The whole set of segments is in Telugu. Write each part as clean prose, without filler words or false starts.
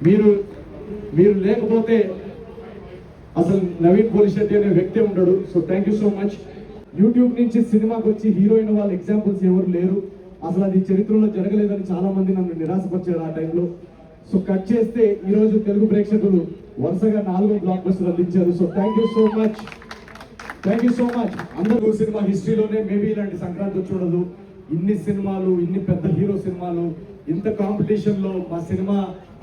మీరు మీరు లేకపోతే అసలు నవీన్ పోలిశెట్టి అనే వ్యక్తి ఉంటాడు. So thank you so much. YouTube నుంచి సినిమాకి వచ్చి హీరోయిన్ వాళ్ళ ఎగ్జాంపుల్స్ ఎవరు లేరు, అసలు అది చరిత్రలో జరగలేదని చాలా మంది నన్ను నిరాశపరిచారు ఆ టైంలో. సో కట్ చేస్తే ఈరోజు తెలుగు ప్రేక్షకులు వరుసగా 4 బ్లాక్ బస్టర్లు అందించారు. So thank you so much, thank you so much. అందరూ సినిమా హిస్టరీలోనే మేబీ ఇలాంటి సంక్రాంతి చూడదు. ఇన్ని సినిమాలు, ఇన్ని పెద్ద హీరో సినిమాలు, ఇంత కాంపిటీషన్లో మా సినిమా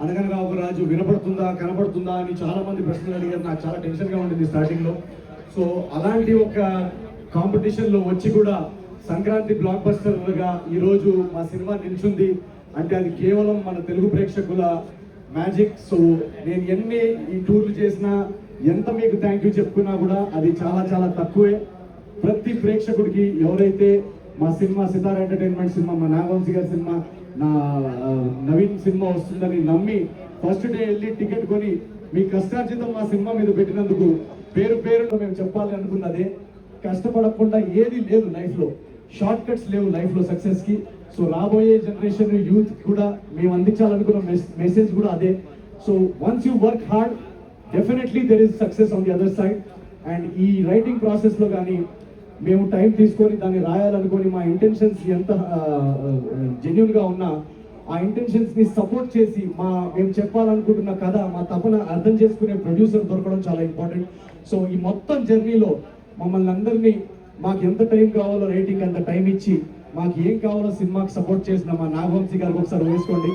అనగనగా ఒక రాజు వినపడుతుందా కనపడుతుందా అని చాలా మంది ప్రశ్నలు అడిగారు. నాకు చాలా టెన్షన్గా ఉండింది స్టార్టింగ్లో. సో అలాంటి ఒక కాంపిటీషన్లో వచ్చి కూడా సంక్రాంతి బ్లాక్ బస్టర్గా ఈరోజు మా సినిమా నిల్చుంది అంటే అది కేవలం మన తెలుగు ప్రేక్షకుల మ్యాజిక్. సో నేను ఎన్ని ఈ టూర్లు చేసినా, ఎంత మీకు థ్యాంక్ యూ చెప్పుకున్నా కూడా అది చాలా చాలా తక్కువే. ప్రతి ప్రేక్షకుడికి ఎవరైతే మా సినిమా సితారా ఎంటర్టైన్మెంట్ సినిమా, మా నాగవంశీ గారి సినిమా, నా నవీన్ సినిమా వస్తుందని నమ్మి ఫస్ట్ డే వెళ్ళి టికెట్ కొని మీ కష్టార్జితం మా సినిమా మీద పెట్టినందుకు పేరు పేరులో మేము చెప్పాలి అనుకున్నదే, కష్టపడకుండా ఏది లేదు లైఫ్లో, షార్ట్ కట్స్ లేవు లైఫ్లో సక్సెస్కి. సో రాబోయే జనరేషన్ యూత్ కూడా మేము అందించాలనుకున్న మెసేజ్ కూడా అదే. So once you work hard definitely there is success on the other side. And ఈ రైటింగ్ ప్రాసెస్లో కానీ మేము టైం తీసుకొని దాన్ని రాయాలనుకొని మా ఇంటెన్షన్స్ ఎంత జెన్యున్గా ఉన్నా ఆ ఇంటెన్షన్స్ని సపోర్ట్ చేసి మేము చెప్పాలనుకుంటున్న కథ, మా తపన అర్థం చేసుకునే ప్రొడ్యూసర్ దొరకడం చాలా ఇంపార్టెంట్. సో ఈ మొత్తం జర్నీలో మమ్మల్ని అందరినీ మాకు ఎంత టైం కావాలో రైటింగ్ అంత టైం ఇచ్చి మాకు ఏం కావాలో సినిమాకి సపోర్ట్ చేసిన మా నాగవంశీ గారికి ఒకసారి వేసుకోండి.